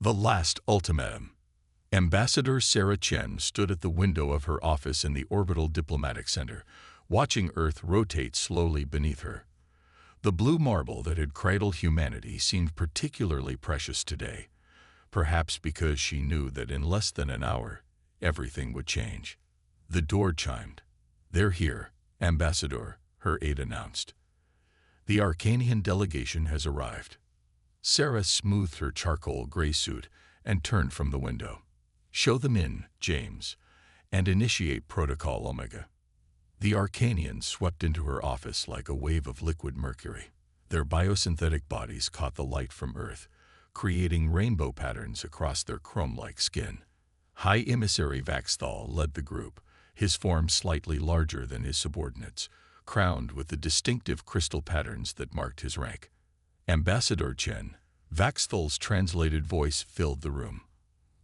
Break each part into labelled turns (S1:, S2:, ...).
S1: The Last Ultimatum. Ambassador Sarah Chen stood at the window of her office in the Orbital Diplomatic Center, watching Earth rotate slowly beneath her. The blue marble that had cradled humanity seemed particularly precious today, perhaps because she knew that in less than an hour, everything would change. The door chimed. "They're here, Ambassador," her aide announced. "The Arcanian delegation has arrived." Sarah smoothed her charcoal gray suit and turned from the window. "Show them in, James, and initiate Protocol Omega." The Arcanians swept into her office like a wave of liquid mercury. Their biosynthetic bodies caught the light from Earth, creating rainbow patterns across their chrome-like skin. High Emissary Vaxthal led the group, his form slightly larger than his subordinates, crowned with the distinctive crystal patterns that marked his rank. "Ambassador Chen," Vaxthal's translated voice filled the room.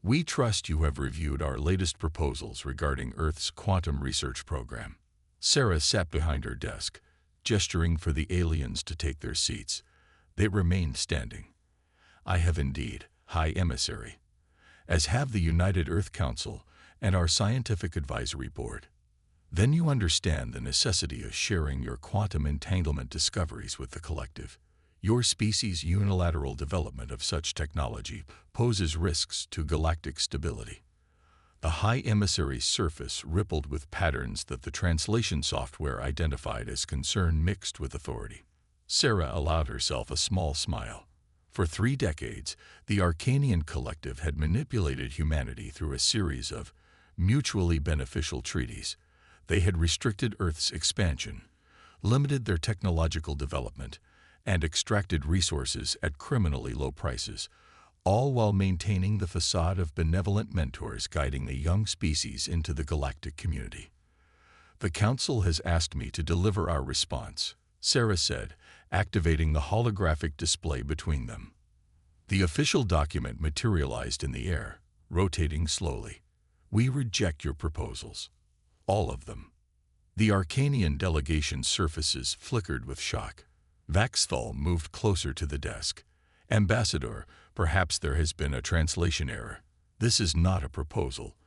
S1: "We trust you have reviewed our latest proposals regarding Earth's quantum research program." Sarah sat behind her desk, gesturing for the aliens to take their seats. They remained standing. "I have indeed, High Emissary, as have the United Earth Council and our Scientific Advisory Board. Then you understand the necessity of sharing your quantum entanglement discoveries with the collective. Your species' unilateral development of such technology poses risks to galactic stability." The High Emissary's surface rippled with patterns that the translation software identified as concern mixed with authority. Sarah allowed herself a small smile. For 3 decades, the Arcanian collective had manipulated humanity through a series of mutually beneficial treaties. They had restricted Earth's expansion, limited their technological development, and extracted resources at criminally low prices, all while maintaining the facade of benevolent mentors guiding the young species into the galactic community. "The Council has asked me to deliver our response," Sarah said, activating the holographic display between them. The official document materialized in the air, rotating slowly. "We reject your proposals. All of them." The Arcanian delegation's surfaces flickered with shock. Vaxthal moved closer to the desk. "Ambassador, perhaps there has been a translation error. This is not a proposal.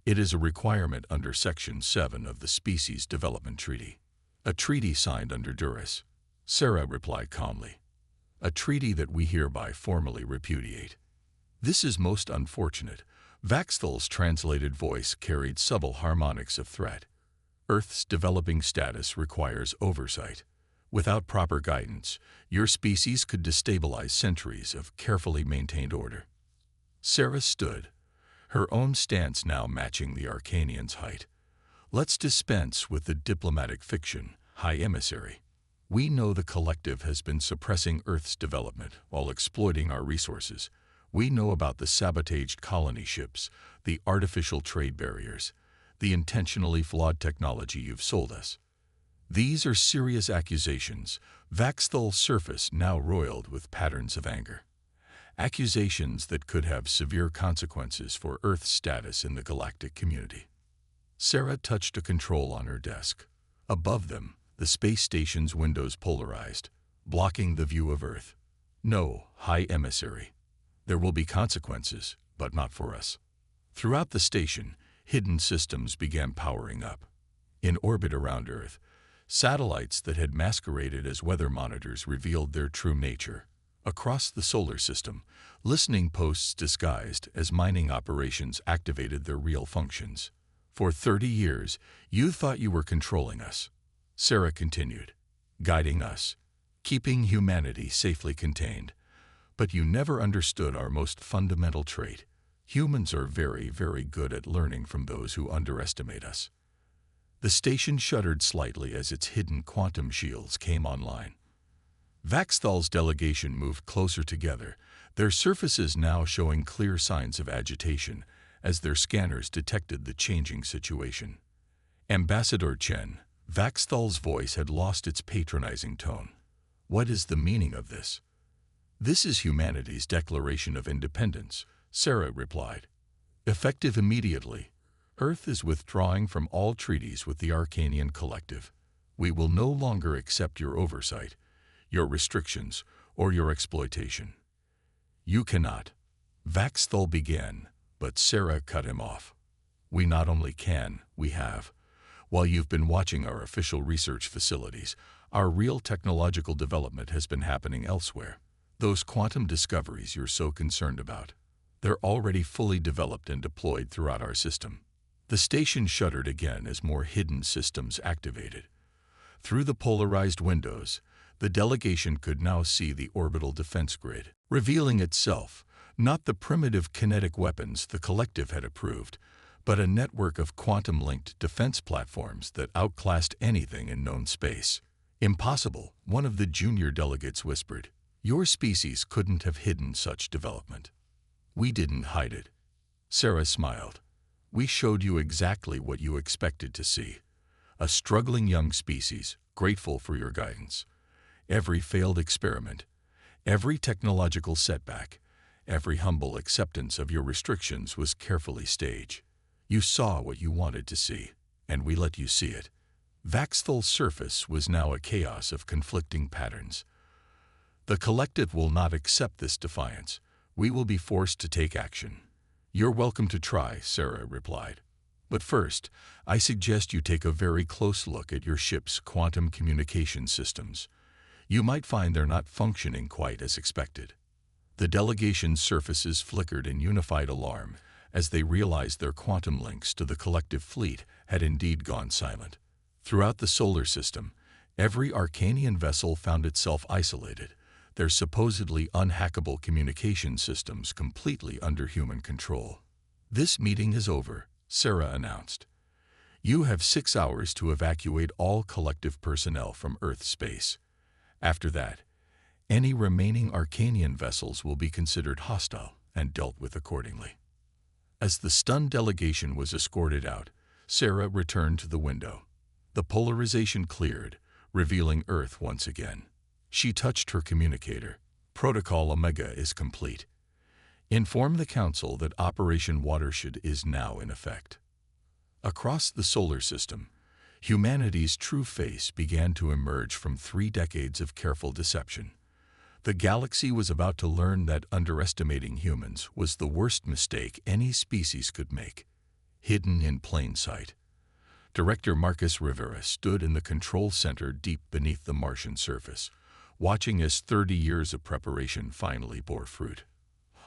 S1: It is a requirement under Section 7 of the Species Development Treaty." "A treaty signed under duress," Sarah replied calmly. "A treaty that we hereby formally repudiate." "This is most unfortunate." Vaxthal's translated voice carried subtle harmonics of threat. "Earth's developing status requires oversight. Without proper guidance, your species could destabilize centuries of carefully maintained order." Sarah stood, her own stance now matching the Arcanian's height. "Let's dispense with the diplomatic fiction, High Emissary. We know the collective has been suppressing Earth's development while exploiting our resources. We know about the sabotaged colony ships, the artificial trade barriers, the intentionally flawed technology you've sold us. These are serious accusations." Vaxthal's surface now roiled with patterns of anger. Accusations that could have severe consequences for Earth's status in the galactic community. Sarah touched a control on her desk. Above them, the space station's windows polarized, blocking the view of Earth. "No, High Emissary. There will be consequences, but not for us." Throughout the station, hidden systems began powering up. In orbit around Earth, satellites that had masqueraded as weather monitors revealed their true nature. Across the solar system, listening posts disguised as mining operations activated their real functions. "For 30 years, you thought you were controlling us," Sarah continued, "guiding us, keeping humanity safely contained. But you never understood our most fundamental trait. Humans are very, very good at learning from those who underestimate us." The station shuddered slightly as its hidden quantum shields came online. Vaxthal's delegation moved closer together, their surfaces now showing clear signs of agitation as their scanners detected the changing situation. "Ambassador Chen," Vaxthal's voice had lost its patronizing tone. "What is the meaning of this?" "This is humanity's declaration of independence," Sarah replied. "Effective immediately. Earth is withdrawing from all treaties with the Arcanian collective. We will no longer accept your oversight, your restrictions, or your exploitation." "You cannot." Vaxthul began, but Sarah cut him off. We not only can, we have. While you've been watching our official research facilities, our real technological development has been happening elsewhere. Those quantum discoveries you're so concerned about, they're already fully developed and deployed throughout our system. The station shuddered again as more hidden systems activated. Through the polarized windows, the delegation could now see the orbital defense grid, revealing itself, not the primitive kinetic weapons the collective had approved, but a network of quantum-linked defense platforms that outclassed anything in known space. Impossible, one of the junior delegates whispered. Your species couldn't have hidden such development. We didn't hide it. Sarah smiled. We showed you exactly what you expected to see. A struggling young species, grateful for your guidance. Every failed experiment, every technological setback, every humble acceptance of your restrictions was carefully staged. You saw what you wanted to see, and we let you see it. Vaxthul's surface was now a chaos of conflicting patterns. The collective will not accept this defiance. We will be forced to take action. You're welcome to try, Sarah replied. But first, I suggest you take a very close look at your ship's quantum communication systems. You might find they're not functioning quite as expected. The delegation's surfaces flickered in unified alarm as they realized their quantum links to the collective fleet had indeed gone silent. Throughout the solar system, every Arcanian vessel found itself isolated, their supposedly unhackable communication systems completely under human control. This meeting is over, Sarah announced. You have 6 hours to evacuate all collective personnel from Earth space. After that, any remaining Arcanian vessels will be considered hostile and dealt with accordingly. As the stunned delegation was escorted out, Sarah returned to the window. The polarization cleared, revealing Earth once again. She touched her communicator. Protocol Omega is complete. Inform the Council that Operation Watershed is now in effect. Across the solar system, humanity's true face began to emerge from 3 decades of careful deception. The galaxy was about to learn that underestimating humans was the worst mistake any species could make. Hidden in plain sight, Director Marcus Rivera stood in the control center deep beneath the Martian surface, watching as 30 years of preparation finally bore fruit.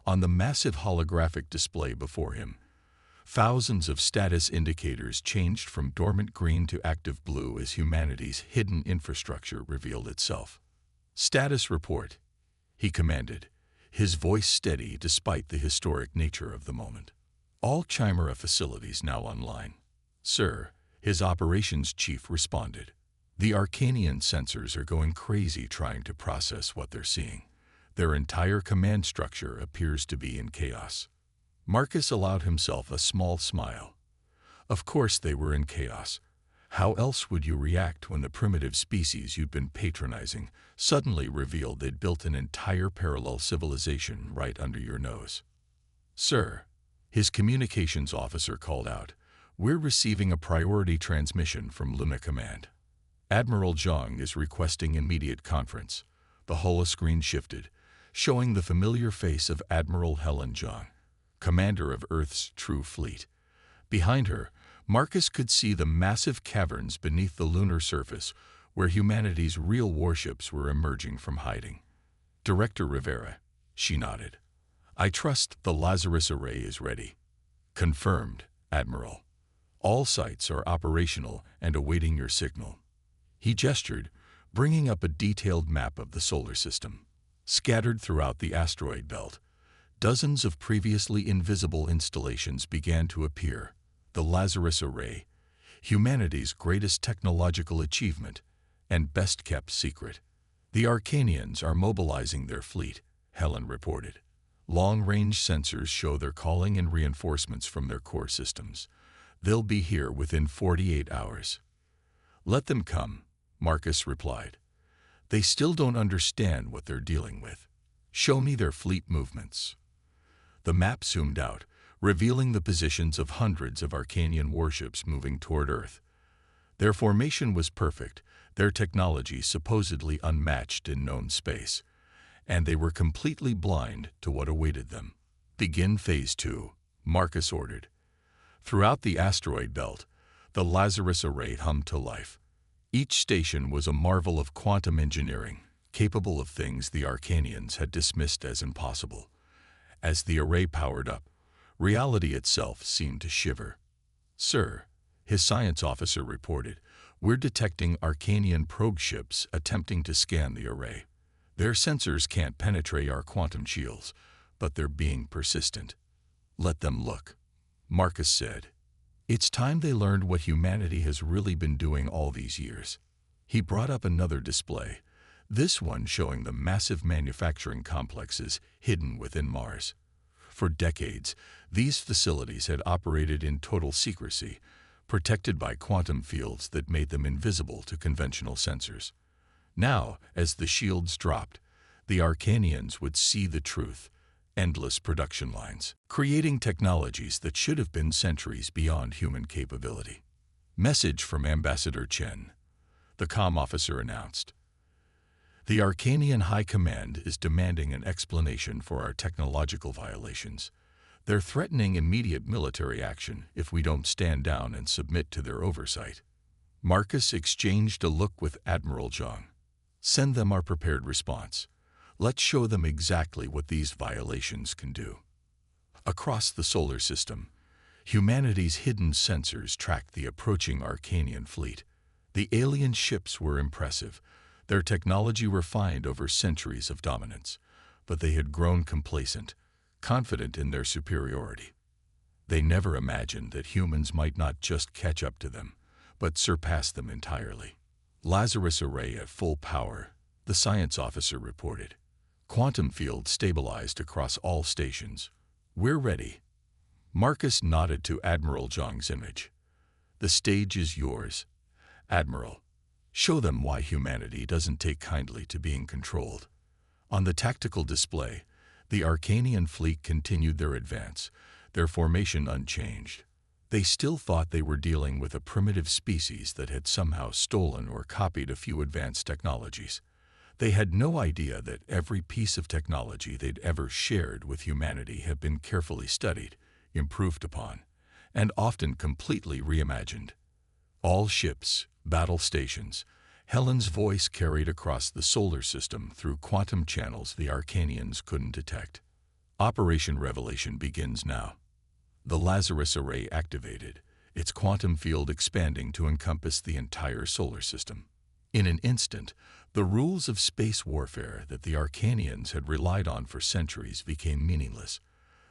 S1: On the massive holographic display before him, thousands of status indicators changed from dormant green to active blue as humanity's hidden infrastructure revealed itself. Status report, he commanded, his voice steady despite the historic nature of the moment. All Chimera facilities now online. Sir, his operations chief responded. The Arcanian sensors are going crazy trying to process what they're seeing. Their entire command structure appears to be in chaos. Marcus allowed himself a small smile. Of course they were in chaos. How else would you react when the primitive species you'd been patronizing suddenly revealed they'd built an entire parallel civilization right under your nose? Sir, his communications officer called out, we're receiving a priority transmission from Luna Command. Admiral Zhang is requesting immediate conference. The holoscreen shifted, showing the familiar face of Admiral Helen Zhang, commander of Earth's true fleet. Behind her, Marcus could see the massive caverns beneath the lunar surface where humanity's real warships were emerging from hiding. Director Rivera, she nodded. I trust the Lazarus array is ready. Confirmed, Admiral. All sites are operational and awaiting your signal. He gestured, bringing up a detailed map of the solar system. Scattered throughout the asteroid belt, dozens of previously invisible installations began to appear. The Lazarus array, humanity's greatest technological achievement and best-kept secret. The Arcanians are mobilizing their fleet, Helen reported. Long-range sensors show they're calling in reinforcements from their core systems. They'll be here within 48 hours. Let them come, Marcus replied. They still don't understand what they're dealing with. Show me their fleet movements. The map zoomed out, revealing the positions of hundreds of Arcanian warships moving toward Earth. Their formation was perfect, their technology supposedly unmatched in known space, and they were completely blind to what awaited them. "Begin Phase 2, Marcus ordered. Throughout the asteroid belt, the Lazarus Array hummed to life. Each station was a marvel of quantum engineering, capable of things the Arcanians had dismissed as impossible. As the array powered up, reality itself seemed to shiver. "Sir," his science officer reported, "we're detecting Arcanian probe ships attempting to scan the array. Their sensors can't penetrate our quantum shields, but they're being persistent." "Let them look," Marcus said. "It's time they learned what humanity has really been doing all these years." He brought up another display, this one showing the massive manufacturing complexes hidden within Mars. For decades, these facilities had operated in total secrecy, protected by quantum fields that made them invisible to conventional sensors. Now, as the shields dropped, the Arcanians would see the truth: endless production lines, creating technologies that should have been centuries beyond human capability. "Message from Ambassador Chen," the comm officer announced. "The Arcanian High Command is demanding an explanation for our technological violations. They're threatening immediate military action if we don't stand down and submit to their oversight." Marcus exchanged a look with Admiral Zhang. "Send them our prepared response. Let's show them exactly what these violations can do." Across the solar system, humanity's hidden sensors tracked the approaching Arcanian fleet. The alien ships were impressive, their technology refined over centuries of dominance, but they had grown complacent, confident in their superiority. They never imagined that humans might not just catch up to them, but surpass them entirely. "Lazarus Array at full power," the science officer reported. "Quantum field stabilized across all stations. We're ready." Marcus nodded to Admiral Zhang's image. "The stage is yours, Admiral. Show them why humanity doesn't take kindly to being controlled." On the tactical display, the Arcanian fleet continued their advance, their formation unchanged. They still thought they were dealing with a primitive species that had somehow stolen or copied a few advanced technologies. They had no idea that every piece of technology they'd ever shared with humanity had been carefully studied, improved upon, and often completely reimagined. All ships, battle stations, Helen's voice carried across the solar system through quantum channels the Arcanians couldn't detect. "Operation Revelation begins now." The Lazarus Array activated, its quantum field expanding to encompass the entire solar system. In an instant, the rules of space warfare that the Arcanians had relied on for centuries became meaningless.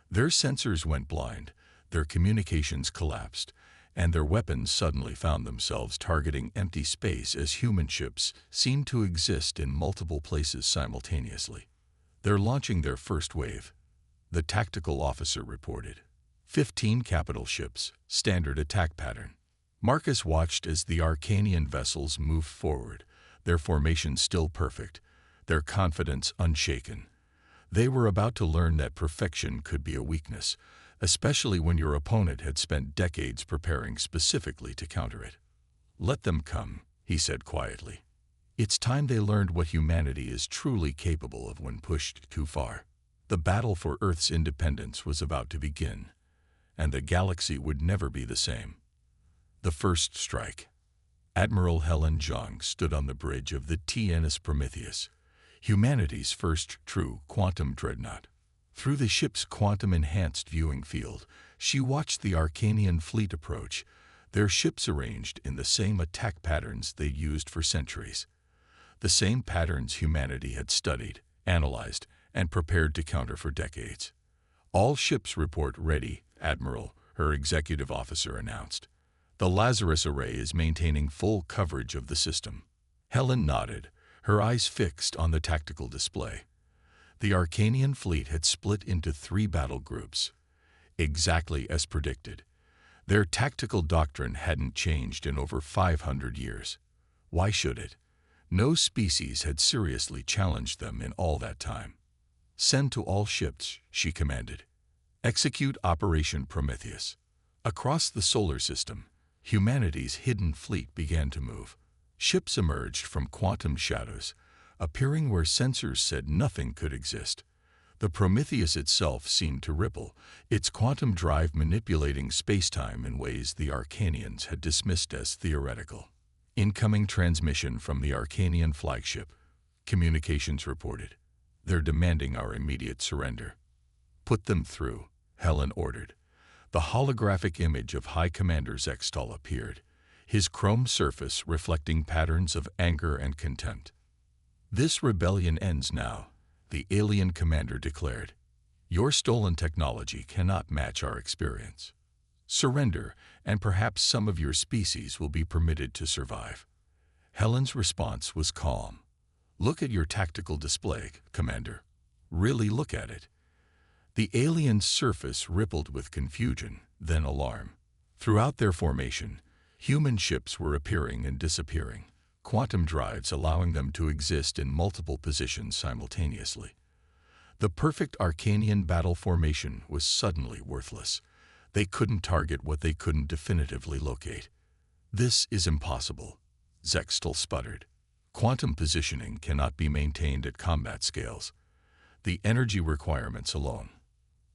S1: Their sensors went blind, their communications collapsed, and their weapons suddenly found themselves targeting empty space as human ships seemed to exist in multiple places simultaneously. "They're launching their first wave," the tactical officer reported. 15 capital ships, standard attack pattern. Marcus watched as the Arcanian vessels moved forward, their formation still perfect, their confidence unshaken. They were about to learn that perfection could be a weakness, especially when your opponent had spent decades preparing specifically to counter it. "Let them come," he said quietly. "It's time they learned what humanity is truly capable of when pushed too far." The battle for Earth's independence was about to begin, and the galaxy would never be the same. The first strike. Admiral Helen Zhang stood on the bridge of the TNS Prometheus, humanity's first true quantum dreadnought. Through the ship's quantum-enhanced viewing field, she watched the Arcanian fleet approach, their ships arranged in the same attack patterns they'd used for centuries. The same patterns humanity had studied, analyzed, and prepared to counter for decades. "All ships report ready, Admiral," her executive officer announced. "The Lazarus Array is maintaining full coverage of the system." Helen nodded, her eyes fixed on the tactical display. The Arcanian fleet had split into 3 battle groups, exactly as predicted. Their tactical doctrine hadn't changed in over 500 years. Why should it? No species had seriously challenged them in all that time. "Send to all ships," she commanded. "Execute Operation Prometheus." Across the solar system, humanity's hidden fleet began to move. Ships emerged from quantum shadows, appearing where sensors said nothing could exist. The Prometheus itself seemed to ripple, its quantum drive manipulating spacetime in ways the Arcanians had dismissed as theoretical. Incoming transmission from the Arcanian flagship. Communications reported. They're demanding our immediate surrender. Put them through, Helen ordered. The holographic image of High Commander Zextal appeared, his chrome surface reflecting patterns of anger and contempt. This rebellion ends now, the alien commander declared. Your stolen technology cannot match our experience. Surrender, and perhaps some of your species will be permitted to survive. Helen's response was calm. Look at your tactical display, Commander. Really look at it. The alien's surface rippled with confusion, then alarm. Throughout their formation, human ships were appearing and disappearing, quantum drives allowing them to exist in multiple positions simultaneously. The perfect Arcanian battle formation was suddenly worthless. They couldn't target what they couldn't definitively locate. This is impossible, Zextal sputtered. Quantum positioning cannot be maintained at combat scales. The energy requirements alone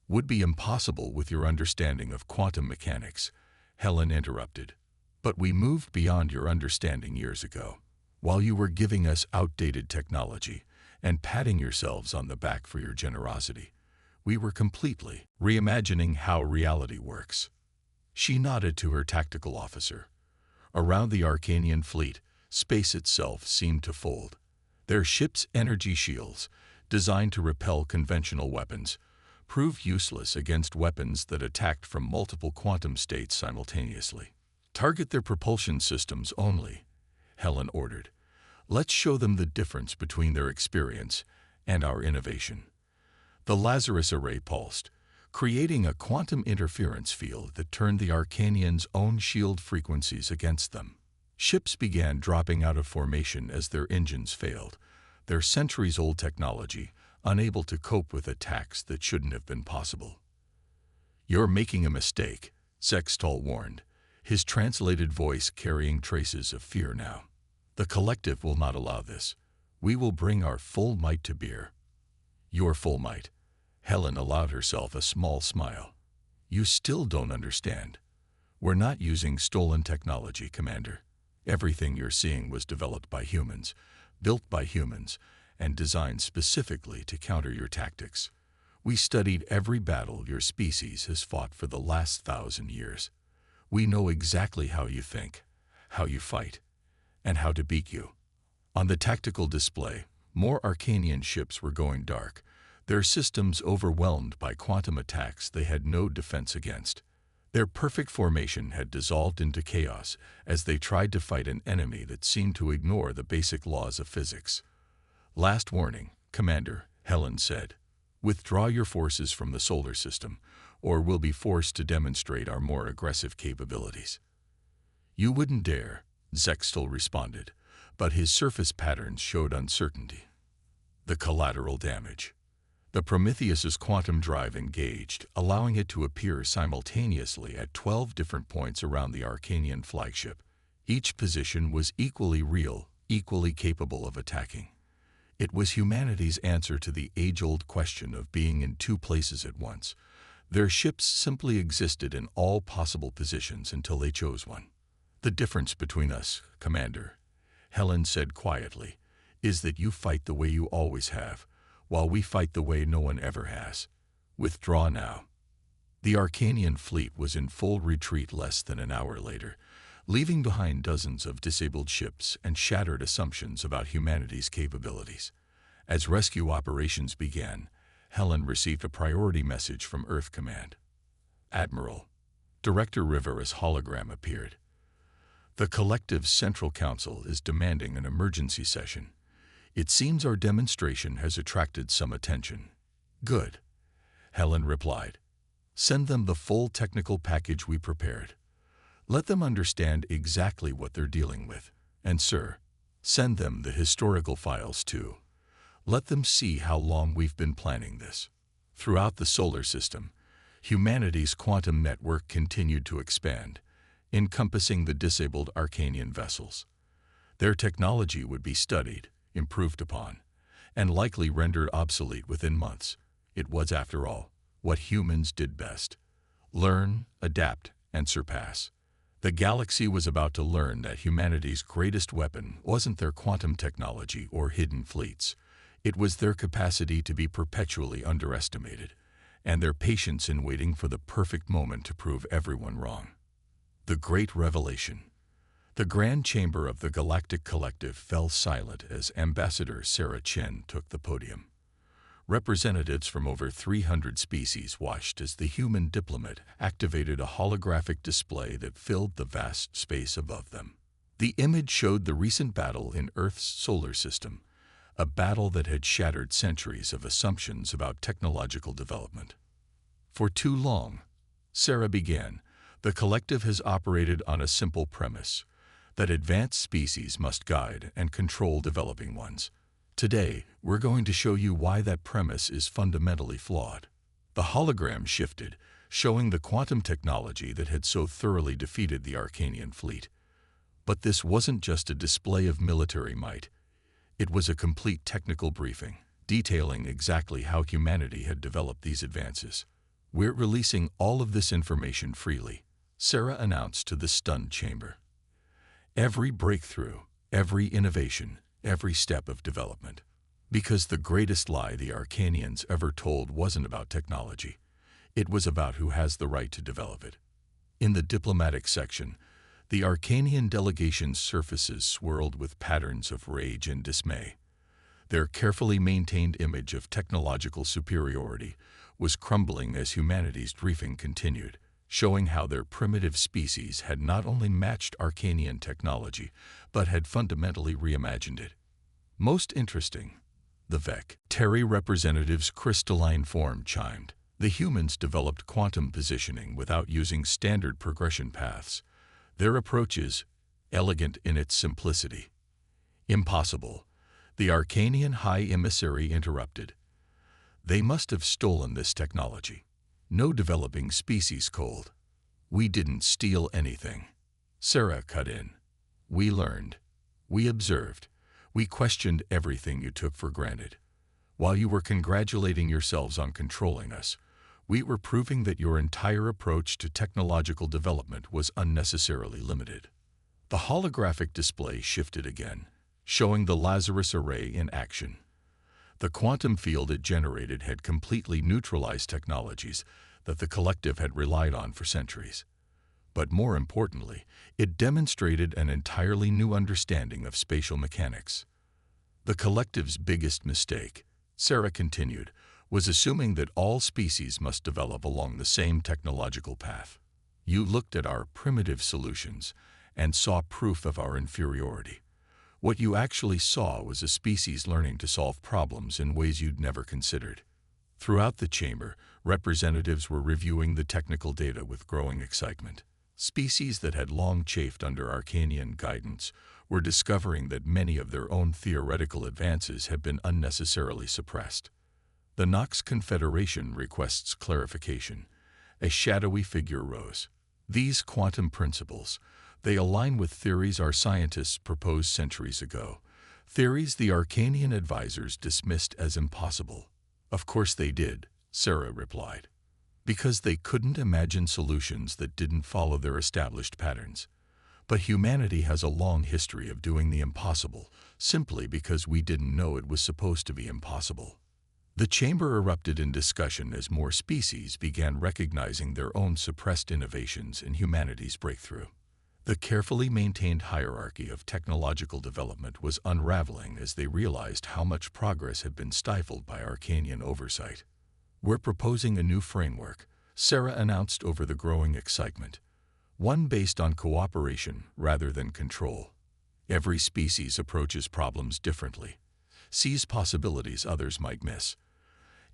S1: would be impossible with your understanding of quantum mechanics, Helen interrupted. But we moved beyond your understanding years ago, while you were giving us outdated technology and patting yourselves on the back for your generosity. We were completely reimagining how reality works. She nodded to her tactical officer. Around the Arcanian fleet, space itself seemed to fold. Their ships' energy shields, designed to repel conventional weapons, proved useless against weapons that attacked from multiple quantum states simultaneously. Target their propulsion systems only, Helen ordered. Let's show them the difference between their experience and our innovation. The Lazarus array pulsed, creating a quantum interference field that turned the Arcanians' own shield frequencies against them. Ships began dropping out of formation as their engines failed, their centuries-old technology unable to cope with attacks that shouldn't have been possible. You're making a mistake, Zextal warned, his translated voice carrying traces of fear now. The collective will not allow this. We will bring our full might to bear. Your full might. Helen allowed herself a small smile. You still don't understand. We're not using stolen technology, Commander. Everything you're seeing was developed by humans, built by humans, and designed specifically to counter your tactics. We studied every battle your species has fought for the last 1,000 years. We know exactly how you think, how you fight, and how to beat you. On the tactical display, more Arcanian ships were going dark, their systems overwhelmed by quantum attacks they had no defense against. Their perfect formation had dissolved into chaos as they tried to fight an enemy that seemed to ignore the basic laws of physics. Last warning, Commander, Helen said. Withdraw your forces from the solar system, or we'll be forced to demonstrate our more aggressive capabilities. You wouldn't dare, Zextal responded, but his surface patterns showed uncertainty. The collateral damage. The Prometheus's quantum drive engaged, allowing it to appear simultaneously at 12 different points around the Arcanian flagship. Each position was equally real, equally capable of attacking. It was humanity's answer to the age-old question of being in two places at once. Their ships simply existed in all possible positions until they chose one. The difference between us, Commander, Helen said quietly, is that you fight the way you always have, while we fight the way no one ever has. Withdraw now. The Arcanian fleet was in full retreat less than an hour later, leaving behind dozens of disabled ships and shattered assumptions about humanity's capabilities. As rescue operations began, Helen received a priority message from Earth Command. Admiral, Director Rivera's hologram appeared. The collective's Central Council is demanding an emergency session. It seems our demonstration has attracted some attention. Good, Helen replied. Send them the full technical package we prepared. Let them understand exactly what they're dealing with. And sir, send them the historical files too. Let them see how long we've been planning this. Throughout the solar system, humanity's quantum network continued to expand, encompassing the disabled Arcanian vessels. Their technology would be studied, improved upon, and likely rendered obsolete within months. It was, after all, what humans did best: learn, adapt, and surpass. The galaxy was about to learn that humanity's greatest weapon wasn't their quantum technology or hidden fleets. It was their capacity to be perpetually underestimated, and their patience in waiting for the perfect moment to prove everyone wrong. The Great Revelation. The Grand Chamber of the Galactic Collective fell silent as Ambassador Sarah Chen took the podium. Representatives from over 300 species watched as the human diplomat activated a holographic display that filled the vast space above them. The image showed the recent battle in Earth's solar system, a battle that had shattered centuries of assumptions about technological development. For too long, Sarah began, the collective has operated on a simple premise, that advanced species must guide and control developing ones. Today, we're going to show you why that premise is fundamentally flawed. The hologram shifted, showing the quantum technology that had so thoroughly defeated the Arcanian fleet. But this wasn't just a display of military might. It was a complete technical briefing, detailing exactly how humanity had developed these advances. "We're releasing all of this information freely," Sarah announced to the stunned chamber. "Every breakthrough, every innovation, every step of development. Because the greatest lie the Arcanians ever told wasn't about technology. It was about who has the right to develop it." In the diplomatic section, the Arcanian delegation's surfaces swirled with patterns of rage and dismay. Their carefully maintained image of technological superiority was crumbling as humanity's briefing continued, showing how their primitive species had not only matched Arcanian technology, but had fundamentally reimagined it. Most interesting, the Terry representative's crystalline form chimed. The humans developed quantum positioning without using standard progression paths. Their approach is elegant in its simplicity. "Impossible," the Arcanian High Emissary interrupted. "They must have stolen this technology. No developing species cold." "We didn't steal anything," Sarah cut in. "We learned. We observed. We questioned everything you took for granted. While you were congratulating yourselves on controlling us, we were proving that your entire approach to technological development was unnecessarily limited." The holographic display shifted again, showing the Lazarus Array in action. The quantum field it generated had completely neutralized technologies that the collective had relied on for centuries. But more importantly, it demonstrated an entirely new understanding of spatial mechanics. The collective's biggest mistake, Sarah continued, was assuming that all species must develop along the same technological path. "You looked at our primitive solutions and saw proof of our inferiority. What you actually saw was a species learning to solve problems in ways you'd never considered." Throughout the chamber, representatives were reviewing the technical data with growing excitement. Species that had long chafed under Arcanian guidance were discovering that many of their own theoretical advances had been unnecessarily suppressed. The Nox Confederation requests clarification. A shadowy figure rose. "These quantum principles, they align with theories our scientists proposed centuries ago, theories the Arcanian advisors dismissed as impossible." "Of course they did," Sarah replied. "Because they couldn't imagine solutions that didn't follow their established patterns. But humanity has a long history of doing the impossible, simply because we didn't know it was supposed to be impossible." The chamber erupted in discussion as more species began recognizing their own suppressed innovations in humanity's breakthrough. The carefully maintained hierarchy of technological development was unraveling as they realized how much progress had been stifled by Arcanian oversight. "We're proposing a new framework," Sarah announced over the growing excitement. "One based on cooperation rather than control. Every species approaches problems differently, sees possibilities others might miss.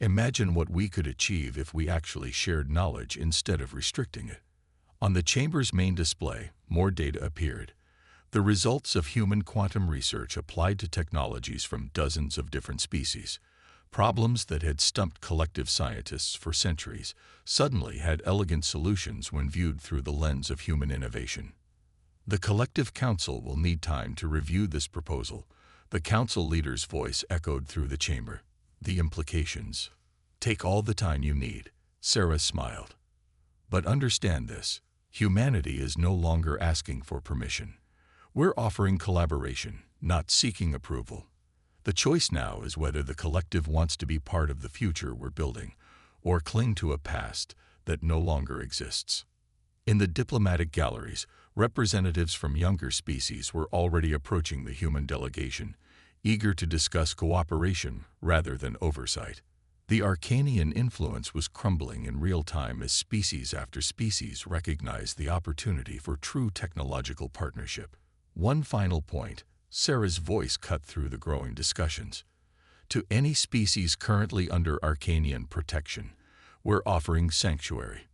S1: Imagine what we could achieve if we actually shared knowledge instead of restricting it." On the chamber's main display, more data appeared. The results of human quantum research applied to technologies from dozens of different species. Problems that had stumped collective scientists for centuries suddenly had elegant solutions when viewed through the lens of human innovation. "The Collective Council will need time to review this proposal," the council leader's voice echoed through the chamber. "The implications. Take all the time you need, Sarah smiled. But understand this, humanity is no longer asking for permission. We're offering collaboration, not seeking approval. The choice now is whether the collective wants to be part of the future we're building, or cling to a past that no longer exists. In the diplomatic galleries, representatives from younger species were already approaching the human delegation, eager to discuss cooperation rather than oversight. The Arcanian influence was crumbling in real time as species after species recognized the opportunity for true technological partnership. One final point, Sarah's voice cut through the growing discussions. To any species currently under Arcanian protection, we're offering sanctuary.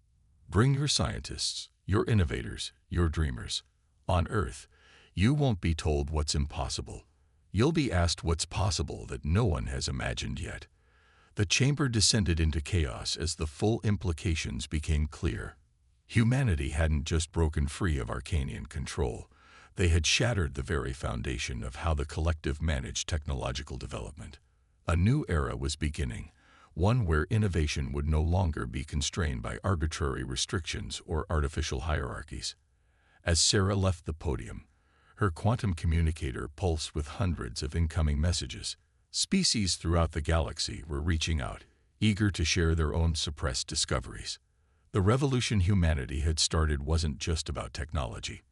S1: Bring your scientists, your innovators, your dreamers. On Earth, you won't be told what's impossible. You'll be asked what's possible that no one has imagined yet. The chamber descended into chaos as the full implications became clear. Humanity hadn't just broken free of Arcanian control. They had shattered the very foundation of how the collective managed technological development. A new era was beginning, one where innovation would no longer be constrained by arbitrary restrictions or artificial hierarchies. As Sarah left the podium, her quantum communicator pulsed with hundreds of incoming messages. Species throughout the galaxy were reaching out, eager to share their own suppressed discoveries. The revolution humanity had started wasn't just about technology.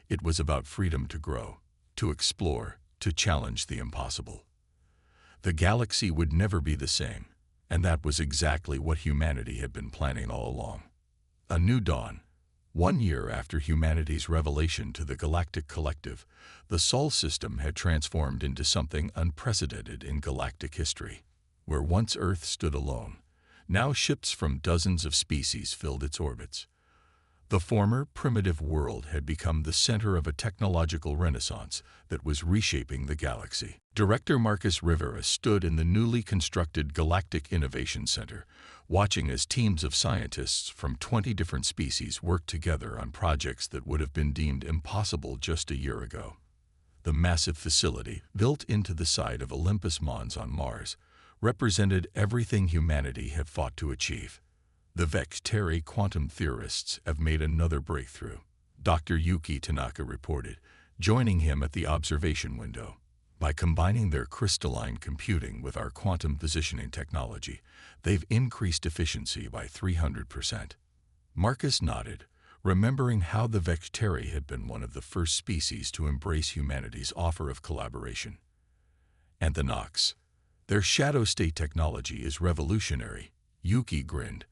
S1: It was about freedom to grow, to explore, to challenge the impossible. The galaxy would never be the same, and that was exactly what humanity had been planning all along. A new dawn. 1 year after humanity's revelation to the Galactic Collective, the Sol system had transformed into something unprecedented in galactic history. Where once Earth stood alone, now ships from dozens of species filled its orbits. The former primitive world had become the center of a technological renaissance that was reshaping the galaxy. Director Marcus Rivera stood in the newly constructed Galactic Innovation Center, watching as teams of scientists from 20 different species worked together on projects that would have been deemed impossible just a year ago. The massive facility, built into the side of Olympus Mons on Mars, represented everything humanity had fought to achieve. The Vectari quantum theorists have made another breakthrough, Dr. Yuki Tanaka reported, joining him at the observation window. By combining their crystalline computing with our quantum positioning technology, they've increased efficiency by 300%. Marcus nodded, remembering how the Vectari had been one of the first species to embrace humanity's offer of collaboration. And the Nox. Their shadow state technology is revolutionary, Yuki grinned.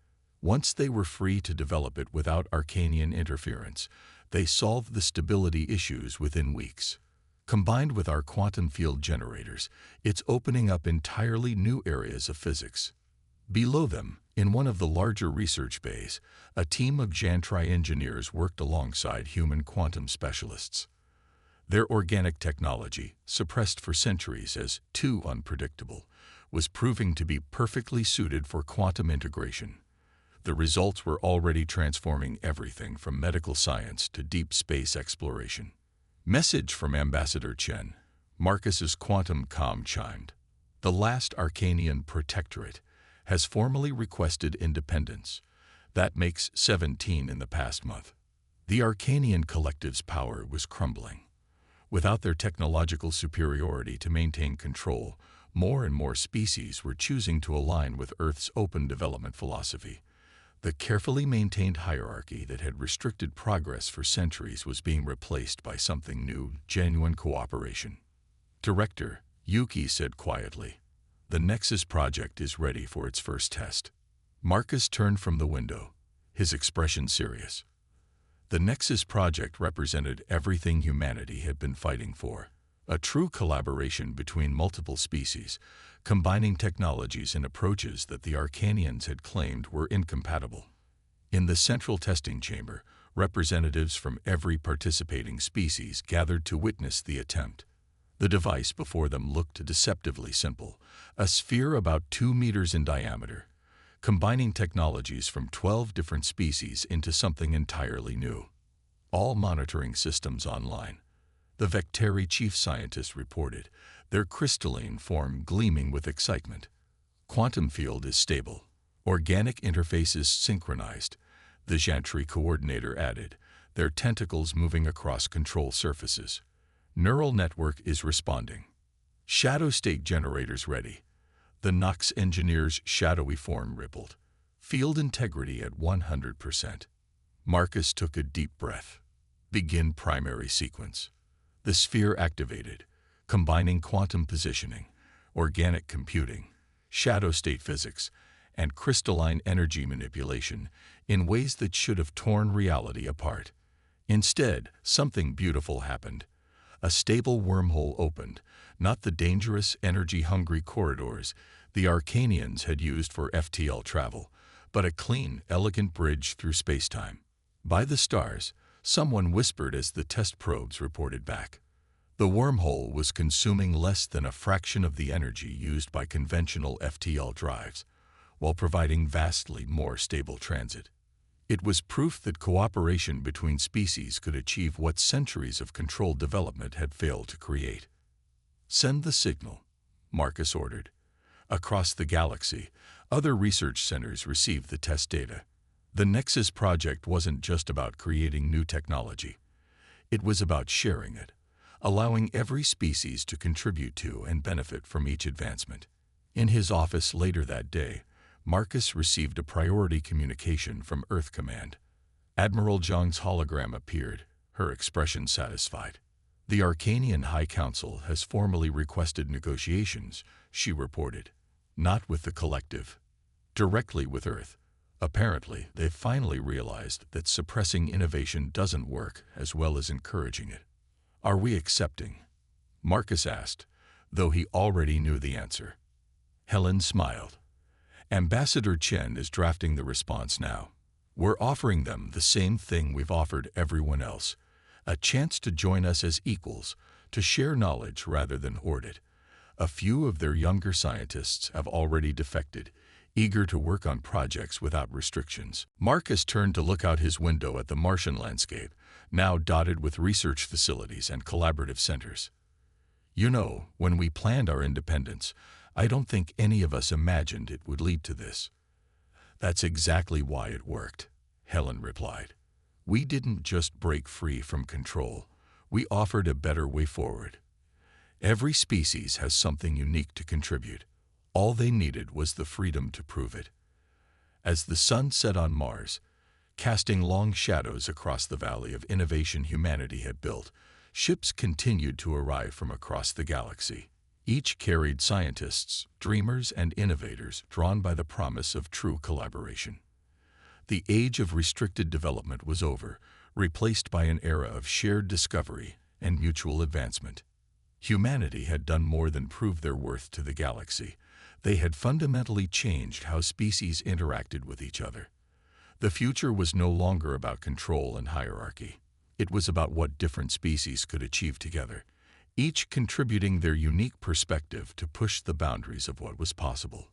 S1: Once they were free to develop it without Arcanian interference, they solved the stability issues within weeks. Combined with our quantum field generators, it's opening up entirely new areas of physics. Below them, in one of the larger research bays, a team of Jantri engineers worked alongside human quantum specialists. Their organic technology, suppressed for centuries as too unpredictable, was proving to be perfectly suited for quantum integration. The results were already transforming everything from medical science to deep space exploration. Message from Ambassador Chen. Marcus's quantum comm chimed. The last Arcanian protectorate has formally requested independence. That makes 17 in the past month. The Arcanian collective's power was crumbling. Without their technological superiority to maintain control, more and more species were choosing to align with Earth's open development philosophy. The carefully maintained hierarchy that had restricted progress for centuries was being replaced by something new, genuine cooperation. Director, Yuki said quietly, the Nexus project is ready for its first test. Marcus turned from the window, his expression serious. The Nexus project represented everything humanity had been fighting for. A true collaboration between multiple species, combining technologies and approaches that the Arcanians had claimed were incompatible. In the central testing chamber, representatives from every participating species gathered to witness the attempt. The device before them looked deceptively simple, a sphere about 2 meters in diameter, combining technologies from 12 different species into something entirely new. All monitoring systems online. The Vectari chief scientist reported, their crystalline form gleaming with excitement. Quantum field is stable. Organic interfaces synchronized, the Gentry coordinator added, their tentacles moving across control surfaces. Neural network is responding. Shadow state generators ready. The Nox engineer's shadowy form rippled. Field integrity at 100%. Marcus took a deep breath. Begin primary sequence. The sphere activated, combining quantum positioning, organic computing, shadow state physics, and crystalline energy manipulation in ways that should have torn reality apart. Instead, something beautiful happened. A stable wormhole opened, not the dangerous, energy-hungry corridors the Arcanians had used for FTL travel, but a clean, elegant bridge through spacetime. By the stars, someone whispered as the test probes reported back. The wormhole was consuming less than a fraction of the energy used by conventional FTL drives, while providing vastly more stable transit. It was proof that cooperation between species could achieve what centuries of controlled development had failed to create. Send the signal, Marcus ordered. Across the galaxy, other research centers received the test data. The Nexus project wasn't just about creating new technology. It was about sharing it, allowing every species to contribute to and benefit from each advancement. In his office later that day, Marcus received a priority communication from Earth Command. Admiral Zhang's hologram appeared, her expression satisfied. The Arcanian High Council has formally requested negotiations, she reported. Not with the collective. Directly with Earth. Apparently, they've finally realized that suppressing innovation doesn't work as well as encouraging it. Are we accepting? Marcus asked, though he already knew the answer. Helen smiled. Ambassador Chen is drafting the response now. We're offering them the same thing we've offered everyone else, a chance to join us as equals, to share knowledge rather than hoard it. A few of their younger scientists have already defected, eager to work on projects without restrictions. Marcus turned to look out his window at the Martian landscape, now dotted with research facilities and collaborative centers. You know, when we planned our independence, I don't think any of us imagined it would lead to this. That's exactly why it worked, Helen replied. We didn't just break free from control. We offered a better way forward. Every species has something unique to contribute. All they needed was the freedom to prove it. As the sun set on Mars, casting long shadows across the valley of innovation humanity had built, ships continued to arrive from across the galaxy. Each carried scientists, dreamers, and innovators drawn by the promise of true collaboration. The age of restricted development was over, replaced by an era of shared discovery and mutual advancement. Humanity had done more than prove their worth to the galaxy. They had fundamentally changed how species interacted with each other. The future was no longer about control and hierarchy. It was about what different species could achieve together, each contributing their unique perspective to push the boundaries of what was possible.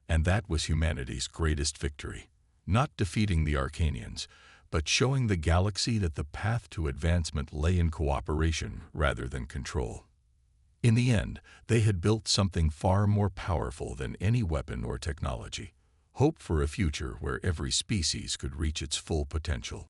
S1: And that was humanity's greatest victory, not defeating the Arcanians, but showing the galaxy that the path to advancement lay in cooperation rather than control. In the end, they had built something far more powerful than any weapon or technology, hope for a future where every species could reach its full potential.